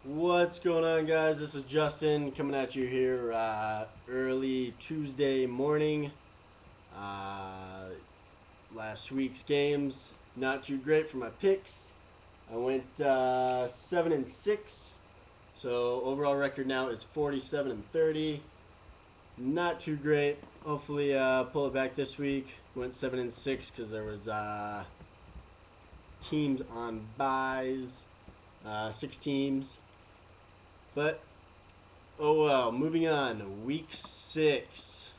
What's going on, guys? This is Justin coming at you here early Tuesday morning. Uh, Last week's games not too great for my picks. I went 7-6, so overall record now is 47-30. Not too great. Hopefully, pull it back this week. Went 7-6 because there was teams on buys, 6 teams. But oh well, moving on. Week 6.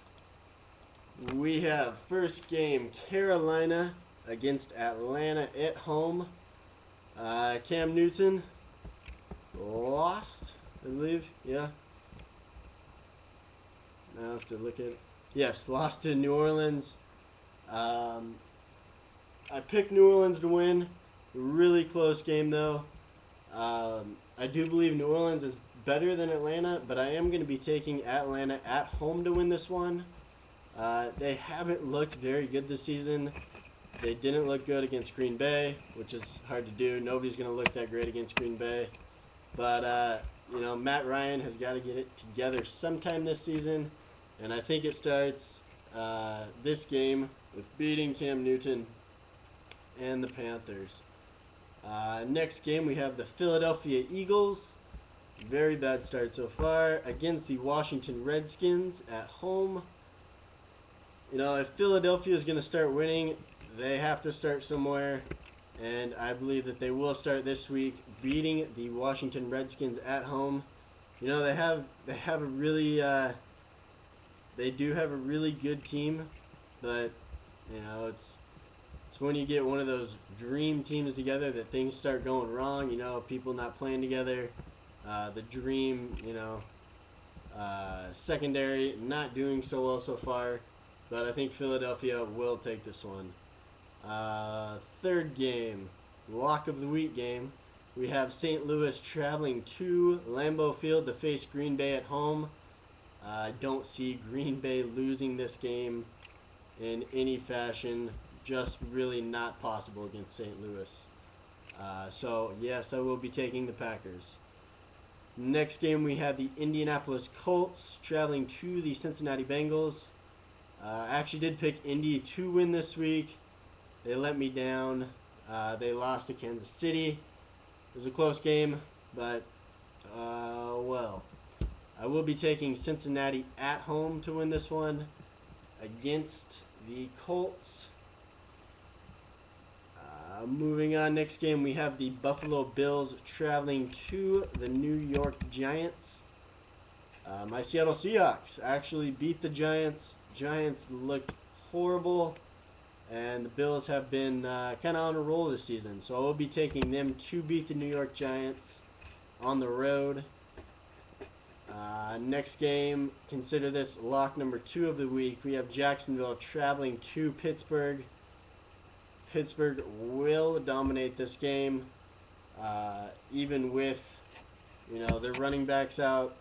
We have first game Carolina against Atlanta at home. Cam Newton lost, I believe. Yeah. Now I have to look at it. Yes, lost to New Orleans. Um, I picked New Orleans to win. Really close game though. I do believe New Orleans is better than Atlanta, but I am going to be taking Atlanta at home to win this one. They haven't looked very good this season. They didn't look good against Green Bay, which is hard to do. Nobody's going to look that great against Green Bay. But, Matt Ryan has got to get it together sometime this season. And I think it starts this game with beating Cam Newton and the Panthers. Next game, we have the Philadelphia Eagles. Very bad start so far. Against the Washington Redskins at home. If Philadelphia is going to start winning, they have to start somewhere. And I believe that they will start this week, beating the Washington Redskins at home. They have a really they do have a really good team, but it's when you get one of those dream teams together that things start going wrong. People not playing together. The dream, secondary not doing so well so far, but I think Philadelphia will take this one. Third game, lock of the week game. We have St. Louis traveling to Lambeau Field to face Green Bay at home. I don't see Green Bay losing this game in any fashion. Just really not possible against St. Louis. So, yes, I will be taking the Packers. Next game, we have the Indianapolis Colts traveling to the Cincinnati Bengals. I actually did pick Indy to win this week. They let me down. They lost to Kansas City. It was a close game, but, well. I will be taking Cincinnati at home to win this one against the Colts. Moving on, next game we have the Buffalo Bills traveling to the New York Giants. My Seattle Seahawks actually beat the Giants. Giants looked horrible, and the Bills have been kind of on a roll this season. So I will be taking them to beat the New York Giants on the road. Next game, consider this lock number 2 of the week. We have Jacksonville traveling to Pittsburgh. Pittsburgh will dominate this game, even with, their running backs out,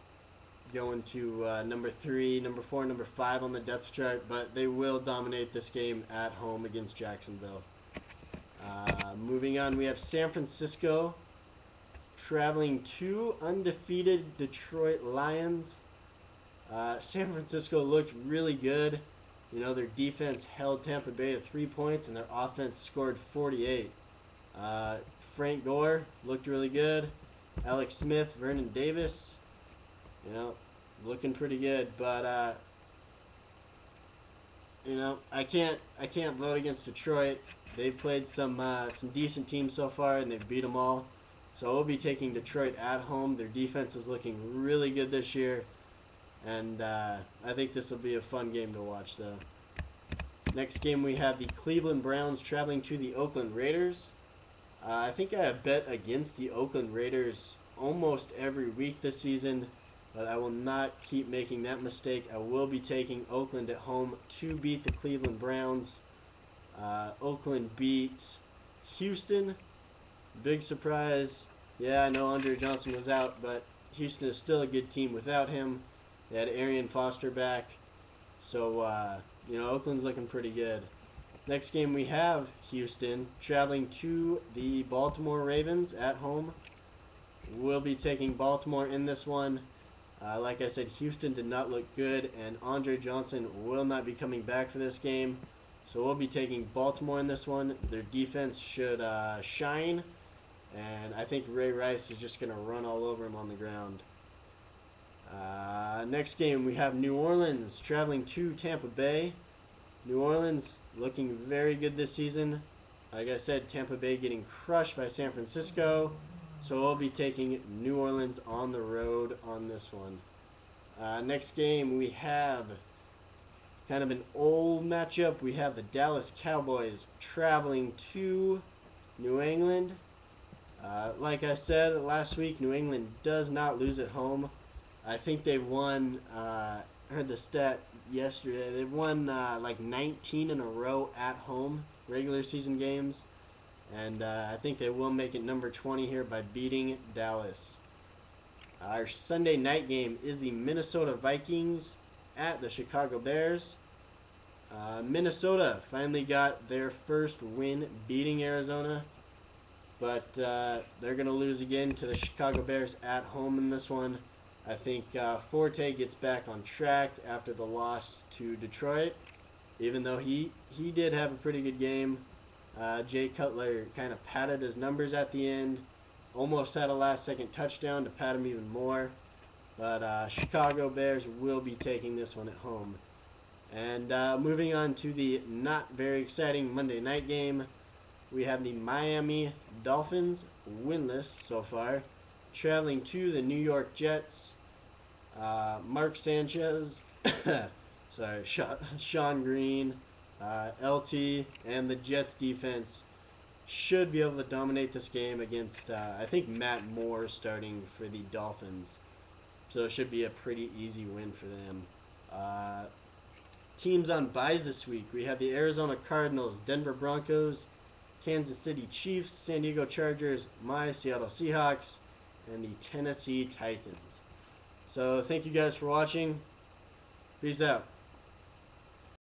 going to number 3, number 4, number 5 on the depth chart, but they will dominate this game at home against Jacksonville. Moving on, we have San Francisco traveling to undefeated Detroit Lions. San Francisco looked really good. Their defense held Tampa Bay to 3 points, and their offense scored 48. Frank Gore looked really good. Alex Smith, Vernon Davis, looking pretty good. But I can't vote against Detroit. They've played some decent teams so far, and they've beat them all. So I will be taking Detroit at home. Their defense is looking really good this year. And I think this will be a fun game to watch, though. Next game, we have the Cleveland Browns traveling to the Oakland Raiders. I think I have bet against the Oakland Raiders almost every week this season, but I will not keep making that mistake. I will be taking Oakland at home to beat the Cleveland Browns. Oakland beat Houston. Big surprise. Yeah, I know Andre Johnson was out, but Houston is still a good team without him. They had Arian Foster back. So, Oakland's looking pretty good. Next game we have Houston traveling to the Baltimore Ravens at home. will be taking Baltimore in this one. Like I said, Houston did not look good, and Andre Johnson will not be coming back for this game. So we'll be taking Baltimore in this one. Their defense should shine, and I think Ray Rice is just going to run all over him on the ground. Next game, we have New Orleans traveling to Tampa Bay. New Orleans looking very good this season. Like I said, Tampa Bay getting crushed by San Francisco. So we'll be taking New Orleans on the road on this one. Next game, we have kind of an old matchup. We have the Dallas Cowboys traveling to New England. Like I said last week, New England does not lose at home. I think they won, I heard the stat yesterday, they won like 19 in a row at home, regular season games. And I think they will make it number 20 here by beating Dallas. Our Sunday night game is the Minnesota Vikings at the Chicago Bears. Minnesota finally got their first win beating Arizona. But they're going to lose again to the Chicago Bears at home in this one. I think Forte gets back on track after the loss to Detroit. Even though he did have a pretty good game. Jay Cutler kind of padded his numbers at the end. Almost had a last-second touchdown to pad him even more. But Chicago Bears will be taking this one at home. And moving on to the not very exciting Monday night game. We have the Miami Dolphins, winless so far, traveling to the New York Jets. Mark Sanchez, sorry, Sean Green, LT, and the Jets defense should be able to dominate this game against, I think, Matt Moore starting for the Dolphins. So it should be a pretty easy win for them. Teams on byes this week. We have the Arizona Cardinals, Denver Broncos, Kansas City Chiefs, San Diego Chargers, my Seattle Seahawks, and the Tennessee Titans. So thank you guys for watching. Peace out.